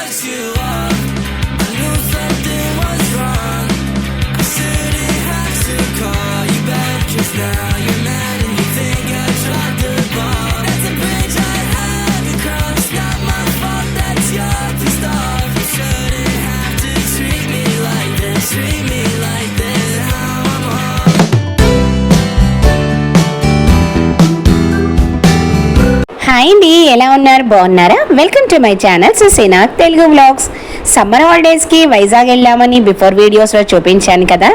cut you off. I knew something was wrong. I shouldn't have to call you back, 'cause now you're mad and you think I dropped the ball. That's a bridge I haven't crossed. Not my fault, that's your pissed off. You shouldn't have to treat me like this. Treat me like this. Now I'm home. Hi అండి, ఎలా ఉన్నారు? బాగున్నారా? Welcome to my channel Susena Telugu vlogs. Summer హాలిడేస్కి వైజాగ్ వెళ్ళామని before వీడియోస్లో చూపించాను కదా.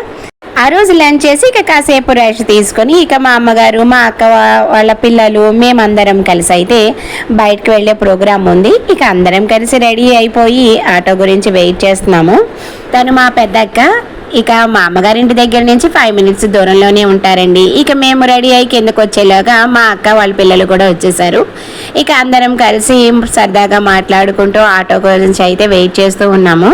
ఆ రోజు లంచ్ చేసి ఇక కాసేపు రెస్ట్ తీసుకొని ఇక మా అమ్మగారు, మా అక్క వాళ్ళ పిల్లలు, మేమందరం కలిసి అయితే బయటకు వెళ్ళే ప్రోగ్రాం ఉంది. ఇక అందరం కలిసి రెడీ అయిపోయి ఆటో గురించి వెయిట్ చేస్తున్నాము. తను మా పెద్దక్క. ఇక మా అమ్మగారింటి దగ్గర నుంచి 5 minutes దూరంలోనే ఉంటారండి. ఇక మేము రెడీ అయ్యి కిందకు వచ్చేలాగా మా అక్క వాళ్ళ పిల్లలు కూడా వచ్చేసారు. ఇక అందరం కలిసి సరదాగా మాట్లాడుకుంటూ ఆటో గురించి అయితే వెయిట్ చేస్తూ ఉన్నాము.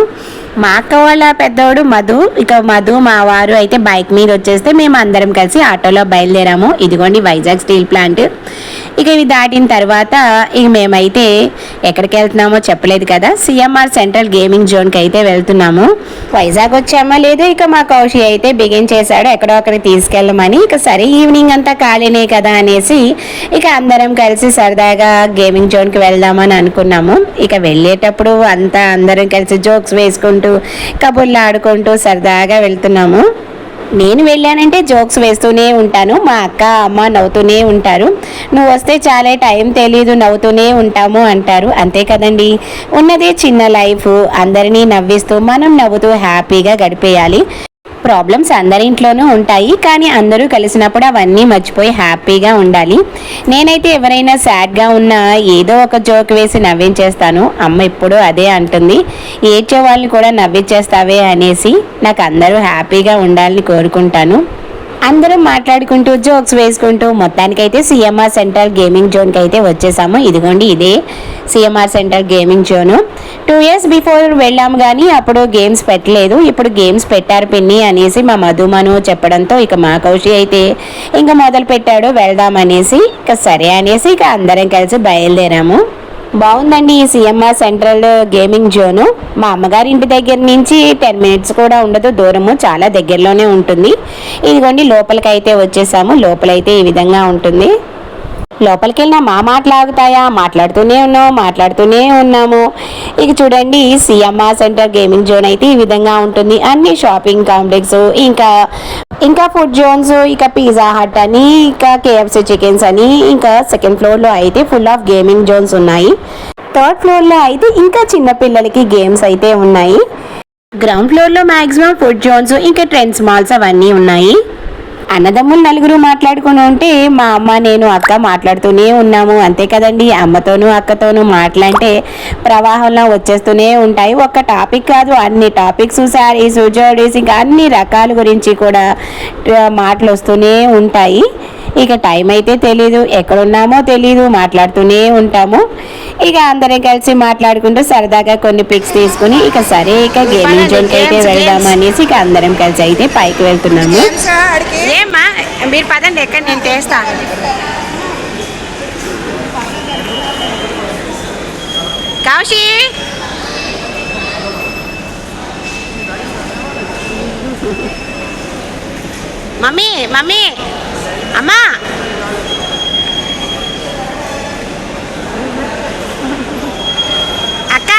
మా అక్క వాళ్ళ పెద్దోడు మధు, ఇక మధు మా వారు అయితే బైక్ మీద వచ్చేస్తే మేము అందరం కలిసి ఆటోలో బయలుదేరాము. ఇదిగోండి వైజాగ్ స్టీల్ ప్లాంట్. ఇక ఇవి దాటిన తర్వాత ఇక మేమైతే ఎక్కడికి వెళ్తున్నామో చెప్పలేదు కదా, సిఎంఆర్ సెంట్రల్ గేమింగ్ జోన్కి అయితే వెళ్తున్నాము. వైజాగ్ వచ్చామా లేదు, ఇక మా కౌశి అయితే బిగిన్ చేశాడు ఎక్కడో అక్కడికి తీసుకెళ్ళమని. ఇక సరే ఈవినింగ్ అంతా ఖాళీనే కదా అనేసి ఇక అందరం కలిసి సరదాగా గేమింగ్ జోన్కి వెళ్దామని అనుకున్నాము. ఇక వెళ్ళేటప్పుడు అంతా అందరం కలిసి జోక్స్ వేసుకుంటూ కబుర్లు ఆడుకుంటూ సరదాగా వెళ్తున్నాము. నేను వెళ్ళానంటే జోక్స్ వేస్తూనే ఉంటాను, మా అక్క అమ్మ నవ్వుతూనే ఉంటారు. నువ్వు వస్తే చాలా టైం తెలీదు, నవ్వుతూనే ఉంటాము అంటారు. అంతే కదండి, ఉన్నదే చిన్న లైఫ్, అందరినీ నవ్విస్తూ మనం నవ్వుతూ హ్యాపీగా గడిపేయాలి. ప్రాబ్లమ్స్ అందరింట్లోనూ ఉంటాయి, కానీ అందరూ కలిసినప్పుడు అవన్నీ మర్చిపోయి హ్యాపీగా ఉండాలి. నేనైతే ఎవరైనా సాడ్గా ఉన్నా ఏదో ఒక జోక్ వేసి నవ్వించేస్తాను. అమ్మ ఇప్పుడు అదే అంటుంది, ఏడ్చే వాళ్ళని కూడా నవ్వించేస్తావే అనేసి. నాకు అందరూ హ్యాపీగా ఉండాలని కోరుకుంటాను. అందరం మాట్లాడుకుంటూ జోక్స్ వేసుకుంటూ మొత్తానికైతే సిఎంఆర్ సెంట్రల్ గేమింగ్ జోన్కి అయితే వచ్చేసాము. ఇదిగోండి ఇదే CMR central gaming zone. 2 years before వెళ్ళాము కానీ అప్పుడు గేమ్స్ పెట్టలేదు, ఇప్పుడు గేమ్స్ పెట్టారు పిన్ని అనేసి మా మధుమను చెప్పడంతో ఇక మా కౌశి అయితే ఇంకా మొదలు పెట్టాడు వెళ్దామనేసి. ఇక సరే అనేసి ఇక అందరం కలిసి బయలుదేరాము. బాగుందండి ఈ సిఎంఆర్ సెంట్రల్ గేమింగ్ జోను. మా అమ్మగారి ఇంటి దగ్గర నుంచి 10 minutes కూడా ఉండదు దూరము, చాలా దగ్గరలోనే ఉంటుంది. ఇదిగోండి లోపలికి అయితే వచ్చేసాము. లోపలైతే ఈ విధంగా ఉంటుంది. లోపలికి వెళ్ళినా మా మాటలు ఆగుతాయా, మాట్లాడుతూనే ఉన్నాము. ఇక చూడండి సిఎంఆర్ సెంటర్ గేమింగ్ జోన్ అయితే ఈ విధంగా ఉంటుంది. అన్ని షాపింగ్ కాంప్లెక్స్, ఇంకా ఫుడ్ జోన్స్, ఇక పిజ్జా హట్ అని, ఇంకా కేఎఫ్సి చికెన్స్ అని, ఇంకా సెకండ్ ఫ్లోర్లో అయితే ఫుల్ ఆఫ్ గేమింగ్ జోన్స్ ఉన్నాయి. థర్డ్ ఫ్లోర్లో అయితే ఇంకా చిన్న పిల్లలకి గేమ్స్ అయితే ఉన్నాయి. గ్రౌండ్ ఫ్లోర్లో మ్యాక్సిమం ఫుడ్ జోన్స్, ఇంకా ట్రెండ్స్ మాల్స్ అవన్నీ ఉన్నాయి. అన్నదమ్ములు 4 మాట్లాడుకుని ఉంటే మా అమ్మ, నేను, అక్క మాట్లాడుతూనే ఉన్నాము. అంతే కదండి, అమ్మతోనూ అక్కతోనూ మాట్లాడితే ప్రవాహంలో వచ్చేస్తూనే ఉంటాయి. ఒక్క టాపిక్ కాదు, అన్ని టాపిక్స్, శారీస్, జ్యువెలరీస్, ఇంకా అన్ని రకాల గురించి కూడా మాటలు వస్తూనే ఉంటాయి. ఇక టైం అయితే తెలీదు, ఎక్కడున్నామో తెలీదు, మాట్లాడుతూనే ఉంటాము. ఇక అందరం కలిసి మాట్లాడుకుంటూ సరదాగా కొన్ని పిక్స్ తీసుకుని ఇక సరే ఇక గేమింగ్ జోన్కి అయితే వెళ్దాము అనేసి ఇక అందరం కలిసి అయితే పైకి వెళ్తున్నాము. ఏమ్మా మీరు పదండి, ఎక్కడ నేను చేస్తాను. కౌశి మమ్మీ అమ్మా అక్క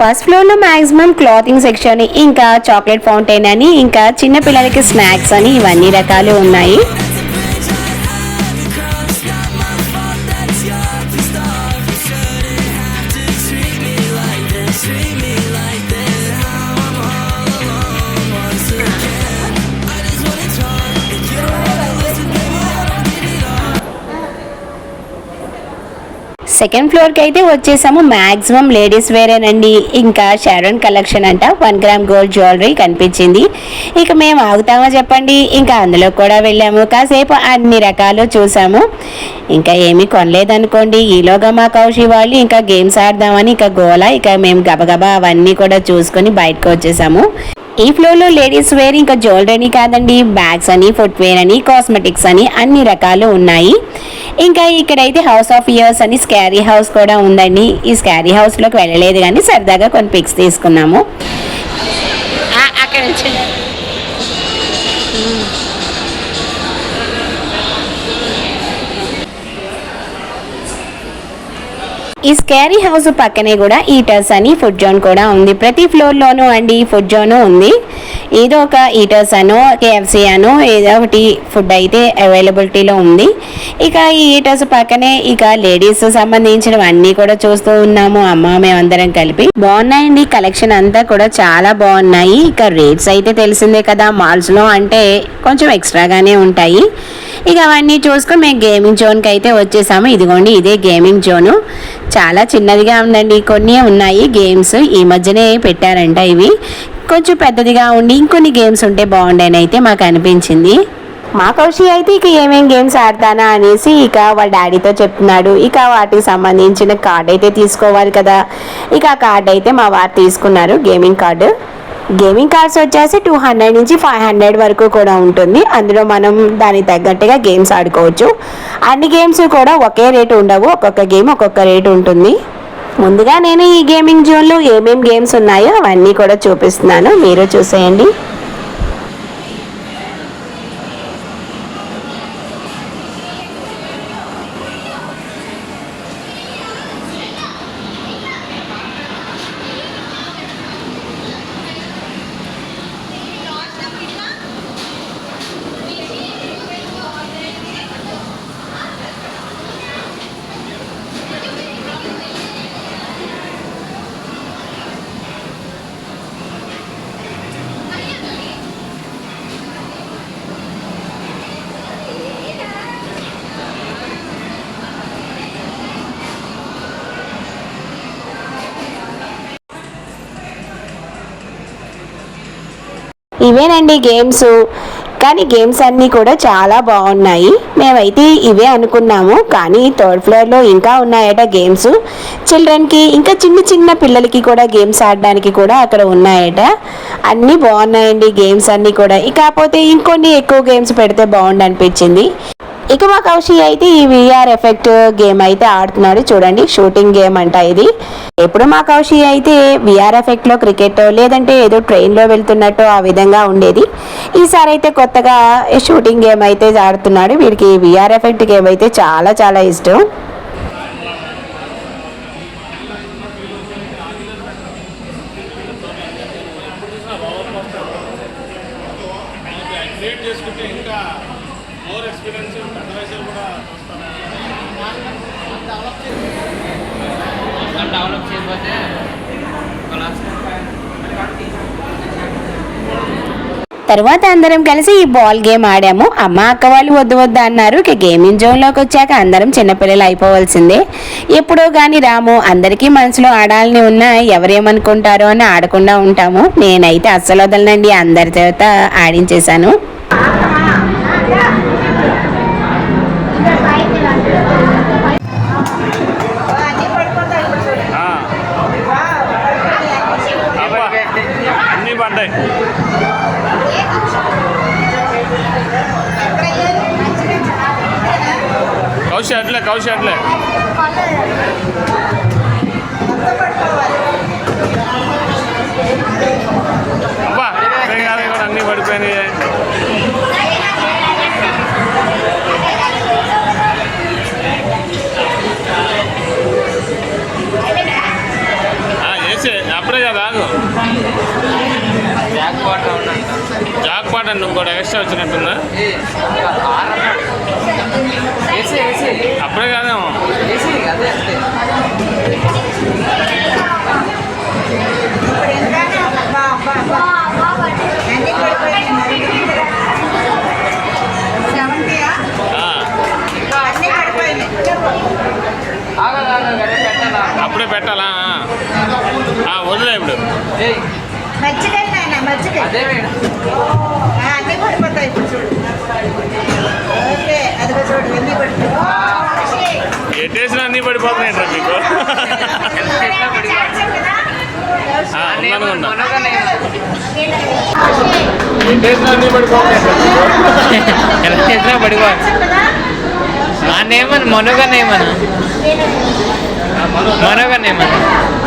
ఫస్ట్ ఫ్లోర్లో మ్యాక్సిమం క్లాతింగ్ సెక్షన్, ఇంకా చాక్లెట్ ఫౌంటైన్ అని, ఇంకా చిన్న పిల్లలకి స్నాక్స్ అని ఇవన్నీ రకాలు ఉన్నాయి. సెకండ్ ఫ్లోర్కి అయితే వచ్చేసాము. మ్యాక్సిమం లేడీస్ వేరేనండి. ఇంకా షారోన్ కలెక్షన్ అంట 1 గ్రామ్ గోల్డ్ జ్యువెలరీ కనిపించింది. ఇక మేము ఆగుతామో చెప్పండి, ఇంకా అందులో కూడా వెళ్ళాము. కాసేపు అన్ని రకాలు చూసాము. ఇంకా ఏమీ కొనలేదనుకోండి. ఈలోగా మా కౌశి వాళ్ళు ఇంకా గేమ్స్ ఆడదామని ఇంకా గోల. ఇక మేము గబగబా అవన్నీ కూడా చూసుకొని బయటకు వచ్చేసాము. ఈ ఫ్లోర్లో లేడీస్ వేర్ ఇంకా జ్యువెలరీ కాదండి, బ్యాగ్స్ అని, ఫుట్వేర్ అని, కాస్మెటిక్స్ అని అన్ని రకాలు ఉన్నాయి. ఇంకా ఇక్కడైతే హౌస్ ఆఫ్ ఇయర్స్ అని స్కారీ హౌస్ కూడా ఉందండి. ఈ స్కారీ హౌస్లోకి వెళ్ళలేదు కానీ సరదాగా కొన్ని పిక్స్ తీసుకున్నాము. అక్కడ నుంచి ఈ స్కారీ హౌస్ పక్కనే కూడా ఈటర్స్ అని ఫుడ్ జోన్ కూడా ఉంది. ప్రతి ఫ్లోర్లోనూ అండి ఫుడ్ జోన్ ఉంది. ఏదో ఒక ఈటర్స్ అనో కేఎఫ్సీ అనో ఏదో ఒకటి ఫుడ్ అయితే అవైలబిలిటీలో ఉంది. ఇక ఈ ఈటర్స్ పక్కనే ఇక లేడీస్ సంబంధించినవన్నీ కూడా చూస్తూ ఉన్నాము మేమందరం కలిపి. బాగున్నాయండి, కలెక్షన్ అంతా కూడా చాలా బాగున్నాయి. ఇక రేట్స్ అయితే తెలిసిందే కదా, మాల్స్లో అంటే కొంచెం ఎక్స్ట్రాగానే ఉంటాయి. ఇక అవన్నీ చూసుకొని మేము గేమింగ్ జోన్కి అయితే వచ్చేసాము. ఇదిగోండి ఇదే గేమింగ్ జోను. చాలా చిన్నదిగా ఉందండి, కొన్ని ఉన్నాయి గేమ్స్ ఈ మధ్యనే పెట్టారంట. ఇవి కొంచెం పెద్దదిగా ఉండి ఇంకొన్ని గేమ్స్ ఉంటే బాగుండేని అయితే మాకు అనిపించింది. మా కౌశి అయితే ఇక ఏమేం గేమ్స్ ఆడతానా అనేసి ఇక వాళ్ళ డాడీతో చెప్తున్నాడు. ఇక వాటికి సంబంధించిన కార్డ్ అయితే తీసుకోవాలి కదా. ఇక ఆ కార్డ్ అయితే మా వారు తీసుకున్నారు, గేమింగ్ కార్డు. గేమింగ్ కార్డ్స్ వచ్చేసి 200 నుంచి 500 వరకు కూడా ఉంటుంది. అందులో మనం దానికి తగ్గట్టుగా గేమ్స్ ఆడుకోవచ్చు. అన్ని గేమ్స్ కూడా ఒకే రేటు ఉండవు, ఒక్కొక్క గేమ్ ఒక్కొక్క రేటు ఉంటుంది. ముందుగా నేను ఈ గేమింగ్ జోన్లో ఏమేమి గేమ్స్ ఉన్నాయో అవన్నీ కూడా చూపిస్తున్నాను, మీరు చూసేయండి. ఇవేనండి గేమ్స్. కానీ గేమ్స్ అన్నీ కూడా చాలా బాగున్నాయి. మేమైతే ఇవే అనుకున్నాము, కానీ 3rd ఫ్లోర్లో ఇంకా ఉన్నాయట గేమ్స్. చిల్డ్రన్కి ఇంకా చిన్న చిన్న పిల్లలకి కూడా గేమ్స్ ఆడడానికి కూడా అక్కడ ఉన్నాయట. అన్నీ బాగున్నాయండి గేమ్స్ అన్నీ కూడా. కాకపోతే ఇంకొన్ని ఎక్కువ గేమ్స్ పెడితే బాగుండు అనిపించింది. ఇక మా కౌశి అయితే ఈ విఆర్ ఎఫెక్ట్ గేమ్ అయితే ఆడుతున్నాడు. చూడండి, షూటింగ్ గేమ్ అంట ఇది. ఎప్పుడు మా కౌశి అయితే విఆర్ ఎఫెక్ట్లో క్రికెట్ లేదంటే ఏదో ట్రైన్లో వెళ్తున్నట్టు ఆ విధంగా ఉండేది. ఈసారి అయితే కొత్తగా షూటింగ్ గేమ్ అయితే ఆడుతున్నాడు. వీడికి విఆర్ ఎఫెక్ట్ గేమ్ అయితే చాలా చాలా ఇష్టం. తర్వాత అందరం కలిసి ఈ బాల్ గేమ్ ఆడాము. అమ్మ అక్క వాళ్ళు వద్దు వద్దు అన్నారు. ఇక గేమింగ్ జోన్లోకి వచ్చాక అందరం చిన్నపిల్లలు అయిపోవాల్సిందే. ఎప్పుడో కానీ రాము, అందరికీ మనసులో ఆడాలని ఉన్నా ఎవరేమనుకుంటారో అని ఆడకుండా ఉంటాము. నేనైతే అస్సలు వదలనండి, అందరి చేత ఆడించేశాను. కౌశి అట్లే అబ్బా అన్నీ పడిపోయినాయి. వేసే అప్పుడే కదా జాక్ పాట అని ఇంకోటి ఎక్స్ట్రా వచ్చినట్టుందా? అప్పుడే కాదేమో. మజ్జిగ నాన్న మజ్జిగ అన్నీ పడిపోతాయి ఇప్పుడు చూడు. ఓకే అదిగో చూడు ఎన్ని పడిపోతాయి. ఎట్టేసిన అన్నీ పడిపోతున్నాయంట మీకు. ఎట్టేసిన అన్నీ పడిపోతున్నాయి. నాన్నేమన్నా మనోగనేమన్నా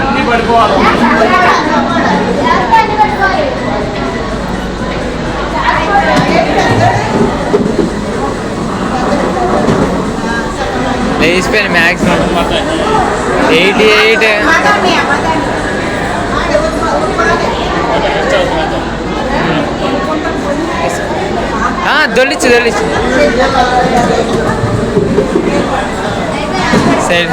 అన్నీ పడిపోవాలి. లేచిపోయాను మ్యాక్సిమం 88. దొల్లిచ్చు సరే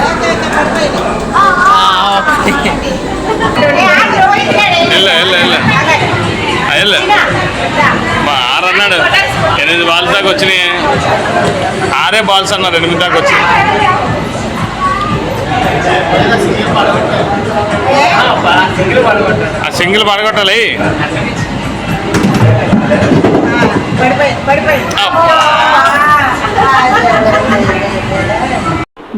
అన్నాడు 8 బాల్స్ దాకా వచ్చినాయి. 6 బాల్స్ అన్నారు 8 దాకా వచ్చినాయి. ఆ సింగిల్ పడగొట్టాలి.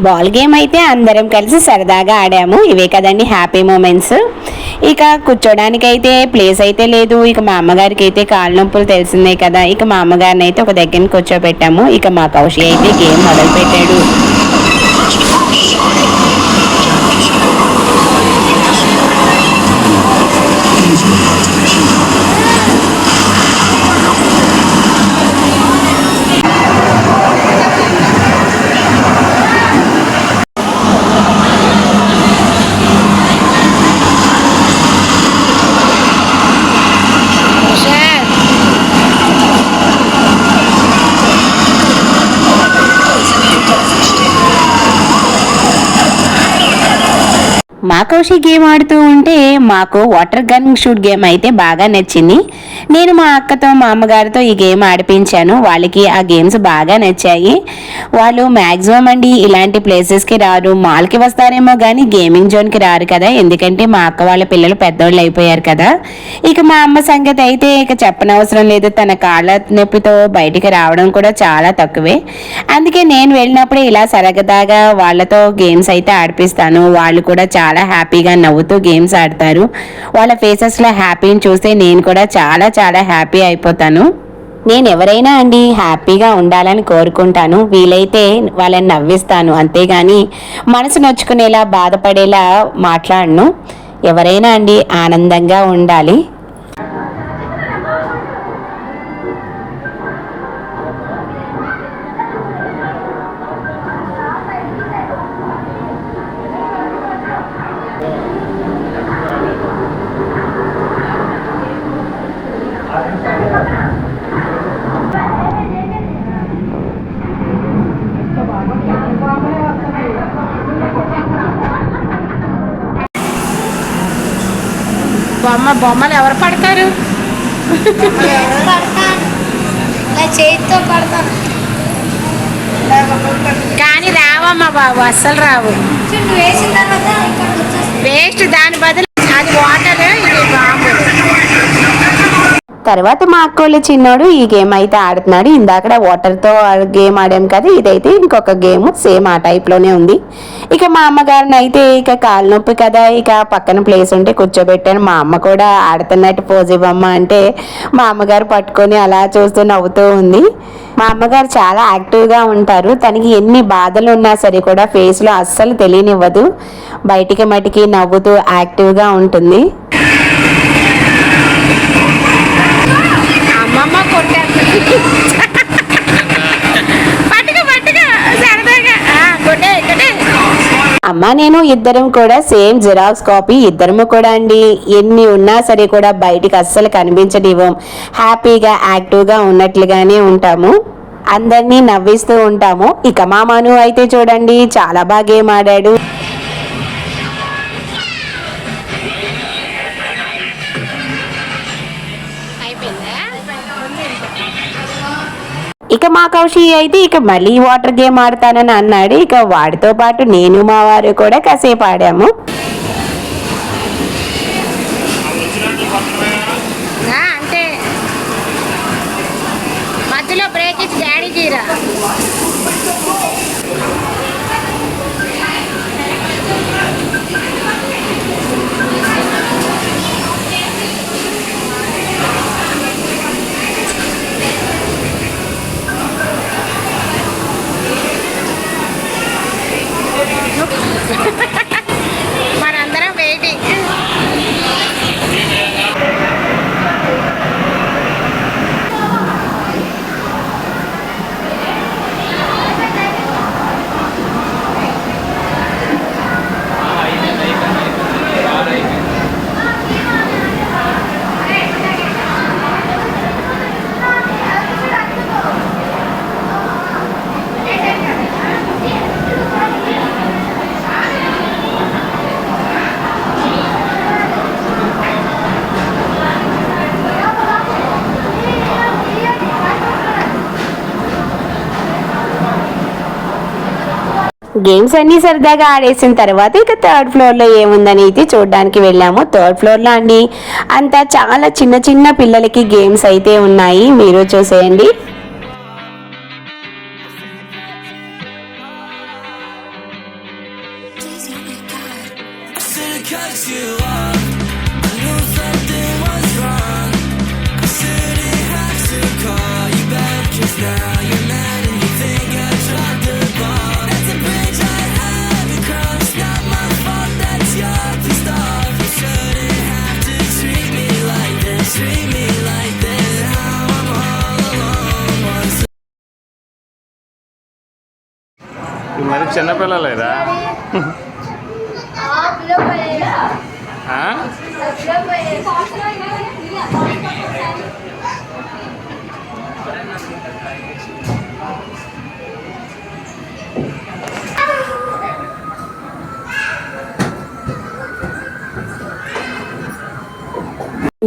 బాల్ గేమ్ అయితే అందరం కలిసి సరదాగా ఆడాము. ఇవే కదండి హ్యాపీ మూమెంట్స్. ఇక కూర్చోడానికి అయితే ప్లేస్ అయితే లేదు. ఇక మా అమ్మగారికి అయితే కాళ్ళ నొప్పులు తెలిసిందే కదా. ఇక మా అమ్మగారిని అయితే ఒక దగ్గర కూర్చోబెట్టాము. ఇక మా కౌశి అయితే గేమ్ మొదలు పెట్టాడు. మా కౌశి గేమ్ ఆడుతూ ఉంటే మాకు వాటర్ గన్ షూట్ గేమ్ అయితే బాగా నచ్చింది. నేను మా అక్కతో మా అమ్మగారితో ఈ గేమ్ ఆడిపించాను. వాళ్ళకి ఆ గేమ్స్ బాగా నచ్చాయి. వాళ్ళు మ్యాక్సిమం అండి ఇలాంటి ప్లేసెస్కి రారు, మాల్కి వస్తారేమో కానీ గేమింగ్ జోన్కి రారు కదా. ఎందుకంటే మా అక్క వాళ్ళ పిల్లలు పెద్దోళ్ళు అయిపోయారు కదా. ఇక మా అమ్మ సంగతి అయితే ఇక చెప్పనవసరం లేదు. తన కాళ్ళ నొప్పితో బయటికి రావడం కూడా చాలా తక్కువే. అందుకే నేను వెళ్ళినప్పుడే ఇలా సరదాగా వాళ్ళతో గేమ్స్ అయితే ఆడిపిస్తాను. వాళ్ళు కూడా చాలా హ్యాపీగా నవ్వుతూ గేమ్స్ ఆడతారు. వాళ్ళ ఫేసెస్లో హ్యాపీని చూస్తే నేను కూడా చాలా చాలా హ్యాపీ అయిపోతాను. నేను ఎవరైనా అండి హ్యాపీగా ఉండాలని కోరుకుంటాను. వీలైతే వాళ్ళని నవ్విస్తాను, అంతేగాని మనసు నొచ్చుకునేలా బాధపడేలా మాట్లాడను. ఎవరైనా అండి ఆనందంగా ఉండాలి. బొమ్మలు ఎవరు పడతారు? చేతితో పడతాను కానీ రావమ్మా బాబు, అస్సలు రావు. వేసిన తర్వాత ఇక్కడికి వచ్చేస్తాను. వేస్ట్. దాని బదులు అది వాటర్, ఇది బాంబు. తర్వాత మా అక్కోళ్ళ చిన్నోడు ఈ గేమ్ అయితే ఆడుతున్నాడు. ఇందాక వాటర్తో గేమ్ ఆడాం కదా, ఇదైతే ఇంకొక గేమ్ సేమ్ ఆ టైప్లోనే ఉంది. ఇక మా అమ్మగారిని అయితే ఇక కాలు నొప్పి కదా, ఇక పక్కన ప్లేస్ ఉంటే కూర్చోబెట్టాను. మా అమ్మ కూడా ఆడుతున్నట్టు పోజ్ ఇవ్వమ్మ అంటే మా అమ్మగారు పట్టుకొని అలా చూస్తూ నవ్వుతూ ఉంది. మా అమ్మగారు చాలా యాక్టివ్గా ఉంటారు. తనకి ఎన్ని బాధలు ఉన్నా సరే కూడా ఫేస్లో అస్సలు తెలియనివ్వదు. బయటికి మటికి నవ్వుతూ యాక్టివ్గా ఉంటుంది. అమ్మమ్మ కొట్టేస్తుంది. పట్టుగా సరదాగా కొట్టే. అమ్మ నేను ఇద్దరం కూడా సేమ్ జిరాక్స్ కాపీ. ఇద్దరము కూడా అండి ఎన్ని ఉన్నా సరే కూడా బయటికి అస్సలు కనిపించనివ్వం. హ్యాపీగా యాక్టివ్గా ఉన్నట్లుగానే ఉంటాము. అందరినీ నవ్విస్తూ ఉంటాము. ఇక మా మను అయితే చూడండి చాలా బాగా గేమ్ ఆడాడు. ఇక మా కౌశి అయితే ఇక మళ్ళీ వాటర్ గేమ్ ఆడతానని అన్నాడు. ఇక వాడితో పాటు నేను మా వారు కూడా కాసేపు ఆడాము. గేమ్స్ అన్ని సరదాగా ఆడేసిన తర్వాత ఇక థర్డ్ ఫ్లోర్లో ఏముందని అయితే చూడడానికి వెళ్ళాము. థర్డ్ ఫ్లోర్లో అండి అంతా చాలా చిన్న చిన్న పిల్లలకి గేమ్స్ అయితే ఉన్నాయి, మీరు చూసేయండి. Cut you off. I knew something was wrong. I shouldn't have to call you back, 'cause now you're mad and you think I dropped the ball. That's a bridge I haven't crossed. Not my fault, that's your pissed off. You shouldn't have to treat me like this, treat me like this. Now I'm all alone once. మరి చిన్నపిల్లలేరా?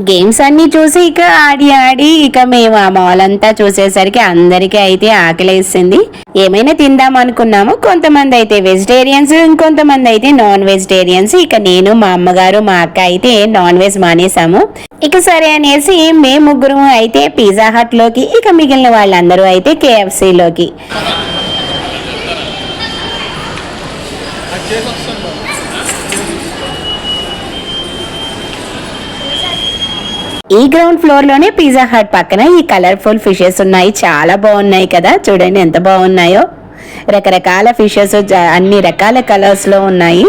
Games అన్ని చూసి ఇక ఆడి ఆడి ఇక మేము ఆ mall అంతా చూసేసరికి అందరికీ అయితే ఆకలేసింది. ఏమైనా తిందాం అనుకున్నాము. కొంతమంది అయితే వెజిటేరియన్స్, ఇంకొంతమంది అయితే నాన్ వెజిటేరియన్స్. ఇక నేను, మా అమ్మగారు, మా అక్క అయితే నాన్ వెజ్ మానేసాము. ఇక సరే అనేసి మేము ముగ్గురు అయితే పిజ్జా హట్ లోకి, ఇక మిగిలిన వాళ్ళందరూ అయితే KFC లోకి. ఈ గ్రౌండ్ ఫ్లోర్ లోనే పిజ్జా హట్ పక్కన ఈ కలర్ఫుల్ ఫిషెస్ ఉన్నాయి, చాలా బాగున్నాయి కదా, చూడండి ఎంత బాగున్నాయో. రకరకాల ఫిషెస్ అన్ని రకాల కలర్స్ లో ఉన్నాయి.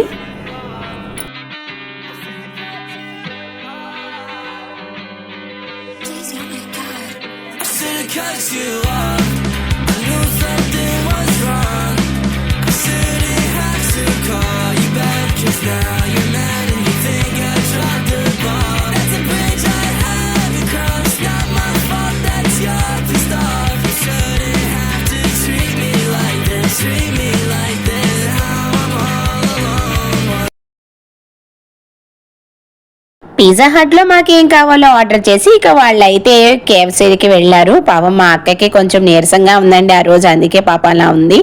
పిజ్జా హట్ లో మాకేం కావాలో ఆర్డర్ చేసి ఇక వాళ్ళైతే KFCకి వెళ్ళారు. పాపం మా అక్కకి కొంచెం నీరసంగా ఉందండి ఆ రోజు, అందుకే పాపం అలా ఉంది.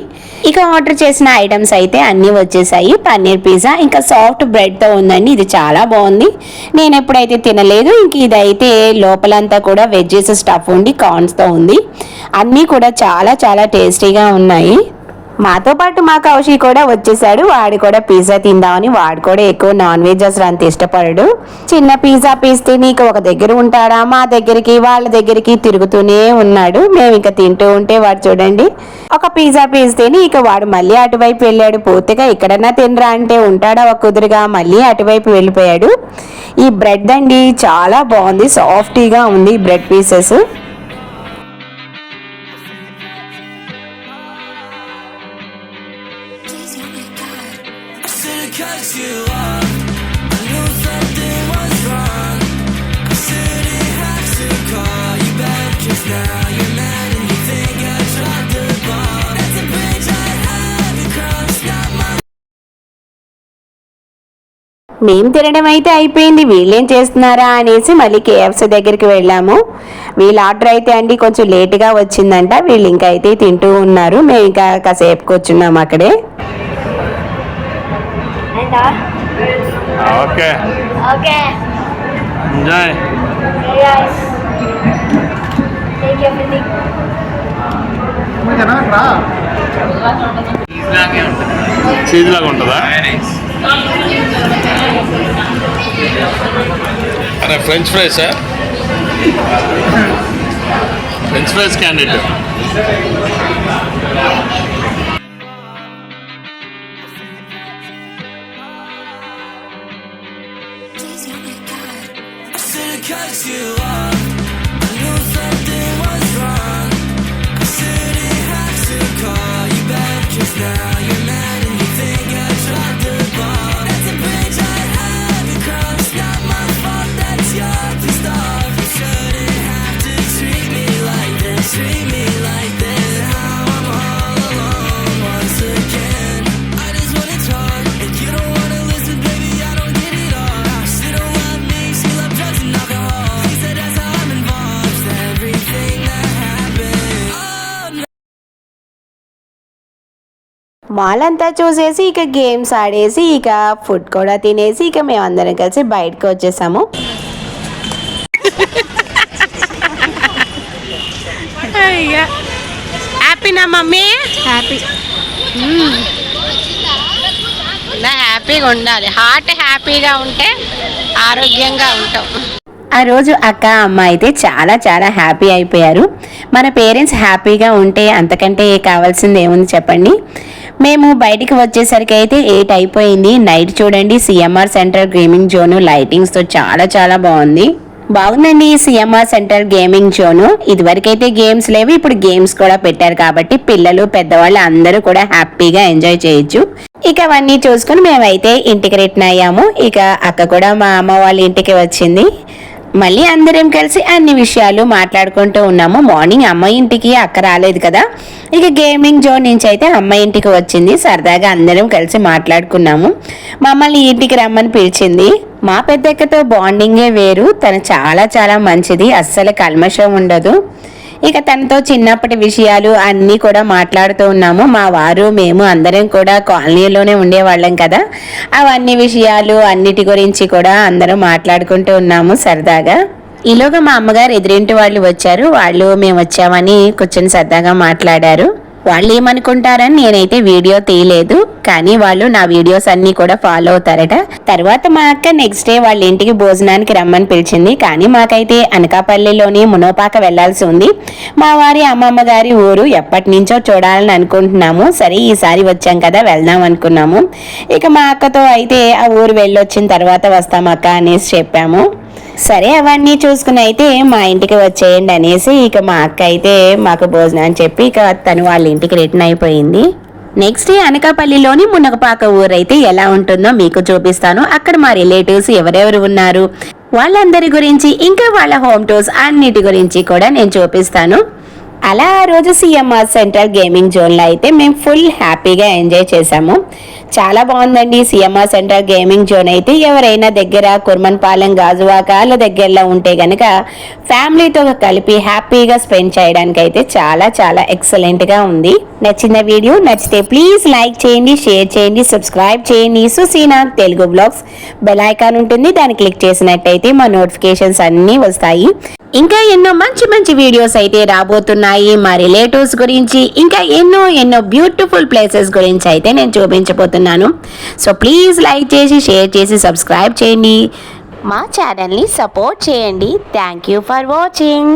ఇక ఆర్డర్ చేసిన ఐటమ్స్ అయితే అన్నీ వచ్చేసాయి. పన్నీర్ పిజ్జా ఇంకా సాఫ్ట్ బ్రెడ్ తో ఉందండి, ఇది చాలా బాగుంది. నేను ఎప్పుడైతే తినలేదు. ఇంక ఇదైతే లోపలంతా కూడా వెజ్జెస్ స్టఫ్ ఉండి కార్న్స్ తో ఉంది. అన్నీ కూడా చాలా చాలా టేస్టీగా ఉన్నాయి. మాతో పాటు మా కౌశి కూడా వచ్చేసాడు. వాడు కూడా పిజ్జా తిందామని, వాడు కూడా ఎక్కువ నాన్ వెజ్ అసలు అంత ఇష్టపడడు. చిన్న పిజ్జా పీస్ తిని ఇక ఒక దగ్గర ఉంటాడా, మా దగ్గరికి వాళ్ళ దగ్గరికి తిరుగుతూనే ఉన్నాడు. మేము ఇక తింటూ ఉంటే వాడు చూడండి ఒక పిజ్జా పీస్ తిని ఇక వాడు మళ్ళీ అటువైపు వెళ్ళాడు. పూర్తిగా ఇక్కడన్నా తినరా అంటే ఉంటాడా ఒక కుదురుగా, మళ్ళీ అటువైపు వెళ్ళిపోయాడు. ఈ బ్రెడ్ అండి చాలా బాగుంది, సాఫ్టీగా ఉంది bread pieces. Cut you off. I knew something was wrong. I shouldn't have to call you back, 'cause now you're mad and you think I dropped the ball. That's a bridge I haven't crossed. Not my. మేము తినడం అయితే అయిపోయింది. వీళ్ళేం చేస్తున్నారా అనేసి మళ్ళీ KFC దగ్గరికి వెళ్ళాము. వీళ్ళ ఆర్డర్ అయితే అండి కొంచెం లేట్గా వచ్చిందంట. వీళ్ళు ఇంకా అయితే తింటూ ఉన్నారు. మేము ఇంకా కాసేపు కూర్చున్నాము అక్కడే. Okay Okay. Enjoy. Hey guys. Take everything. Cheese లాగా ఉంటుందా? అరే ఫ్రెంచ్ ఫ్రైసా? French fries candidate. Cut you off. I knew something was wrong. I shouldn't have to call you back, 'cause now you're mad and you think I dropped the ball. That's a bridge I haven't crossed. Not my fault, that's your pissed off. You shouldn't have to treat me like this, treat me like this. Now I'm all alone once again. I just wanna talk and you don't wanna listen, baby. I don't get it all. She don't love me, she loves drugs and alcohol. She said that's how mall అంతా చూసేసి ఇక games ఆడేసి ఇక food కూడా తినేసి ఇక మేమందరం కలిసి బయటకు వచ్చేసాము. హ్యాపీనా మమ్మీ? హ్యాపీ. హ్యాపీగా ఉండాలి. హార్ట్ హ్యాపీగా ఉంటే ఆరోగ్యంగా ఉంటాం. ఆ రోజు అక్క అమ్మ అయితే చాలా చాలా హ్యాపీ అయిపోయారు. మన పేరెంట్స్ హ్యాపీగా ఉంటే అంతకంటే కావాల్సింది ఏముంది చెప్పండి. మేము బయటికి వచ్చేసరికి అయితే 8 అయిపోయింది. నైట్ చూడండి సిఎంఆర్ సెంట్రల్ గేమింగ్ జోను లైటింగ్స్తో చాలా చాలా బాగుందండి ఈ సిఎంఆర్ సెంట్రల్ గేమింగ్ జోను. ఇదివరకైతే గేమ్స్ లేవు, ఇప్పుడు గేమ్స్ కూడా పెట్టారు కాబట్టి పిల్లలు పెద్దవాళ్ళు అందరూ కూడా హ్యాపీగా ఎంజాయ్ చేయొచ్చు. ఇక అవన్నీ చూసుకుని మేమైతే ఇంటికి రిటర్న్ అయ్యాము. ఇక అక్క కూడా మా అమ్మ వాళ్ళ ఇంటికి వచ్చింది. మళ్ళీ అందరం కలిసి అన్ని విషయాలు మాట్లాడుకుంటూ ఉన్నాము. మార్నింగ్ అమ్మ ఇంటికి అక్క రాలేదు కదా, ఇక గేమింగ్ జోన్ నుంచి అయితే అమ్మ ఇంటికి వచ్చింది. సరదాగా అందరం కలిసి మాట్లాడుకున్నాము. మమ్మల్ని ఇంటికి రమ్మని పిలిచింది. మా పెద్దక్కతో బాండింగే వేరు. తను చాలా చాలా మంచిది, అస్సలు కల్మషం ఉండదు. ఇక తనతో చిన్నప్పటి విషయాలు అన్నీ కూడా మాట్లాడుతూ ఉన్నాము. మా వారు మేము అందరం కూడా కాలనీలోనే ఉండేవాళ్ళం కదా, అవన్నీ విషయాలు అన్నిటి గురించి కూడా అందరం మాట్లాడుకుంటూ ఉన్నాము సరదాగా. ఈలోగా మా అమ్మగారు ఎదురింటి వాళ్ళు వచ్చారు. వాళ్ళు మేము వచ్చామని కూర్చొని సరదాగా మాట్లాడారు. వాళ్ళు ఏమనుకుంటారని నేనైతే వీడియో తీయలేదు, కానీ వాళ్ళు నా వీడియోస్ అన్నీ కూడా ఫాలో అవుతారట. తర్వాత మా అక్క నెక్స్ట్ డే వాళ్ళ ఇంటికి భోజనానికి రమ్మని పిలిచింది. కానీ మాకైతే అనకాపల్లిలోని మునోపాక వెళ్లాల్సి ఉంది. మా వారి అమ్మమ్మ గారి ఊరు ఎప్పటి నుంచో చూడాలని అనుకుంటున్నాము. సరే ఈసారి వచ్చాం కదా వెళ్దాం అనుకున్నాము. ఇక మా అక్కతో అయితే ఆ ఊరు వెళ్ళొచ్చిన తర్వాత వస్తాం అక్క అనేసి చెప్పాము. సరే అవన్నీ చూసుకుని అయితే మా ఇంటికి వచ్చేయండి అనేసి ఇక మా అక్క అయితే మాకు భోజనం చెప్పి ఇక తను వాళ్ళ ఇంటికి రిటర్న్ అయిపోయింది. నెక్స్ట్ డే అనకాపల్లిలోని మునగపాక ఊరు అయితే ఎలా ఉంటుందో మీకు చూపిస్తాను. అక్కడ మా రిలేటివ్స్ ఎవరెవరు ఉన్నారు వాళ్ళందరి గురించి ఇంకా వాళ్ళ హోమ్ టూర్స్ అన్నిటి గురించి కూడా నేను చూపిస్తాను. అలా ఆ రోజు సిఎంఆర్ సెంట్రల్ గేమింగ్ జోన్లో అయితే మేము ఫుల్ హ్యాపీగా ఎంజాయ్ చేసాము. చాలా బాగుందండి సిఎంఆర్ సెంట్రల్ గేమింగ్ జోన్ అయితే. ఎవరైనా దగ్గర కుర్మన్పాలెం గాజువాకాల దగ్గరలో ఉంటే గనక ఫ్యామిలీతో కలిపి హ్యాపీగా స్పెండ్ చేయడానికి అయితే చాలా చాలా ఎక్సలెంట్గా ఉంది. నచ్చిన వీడియో నచ్చితే ప్లీజ్ లైక్ చేయండి, షేర్ చేయండి, సబ్స్క్రైబ్ చేయండి. సుసీనా తెలుగు బ్లాగ్స్ బెల్ ఐకాన్ ఉంటుంది, దాన్ని క్లిక్ చేసినట్టయితే మా నోటిఫికేషన్స్ అన్నీ వస్తాయి. ఇంకా ఎన్నో మంచి మంచి వీడియోస్ అయితే రాబోతున్నాయి. మా రిలేటివ్స్ గురించి ఇంకా ఎన్నో బ్యూటిఫుల్ ప్లేసెస్ గురించి అయితే నేను చూపించబోతున్నాను. సో ప్లీజ్ లైక్ చేసి షేర్ చేసి సబ్స్క్రైబ్ చేయండి, మా ఛానల్ని సపోర్ట్ చేయండి. Thank you for watching.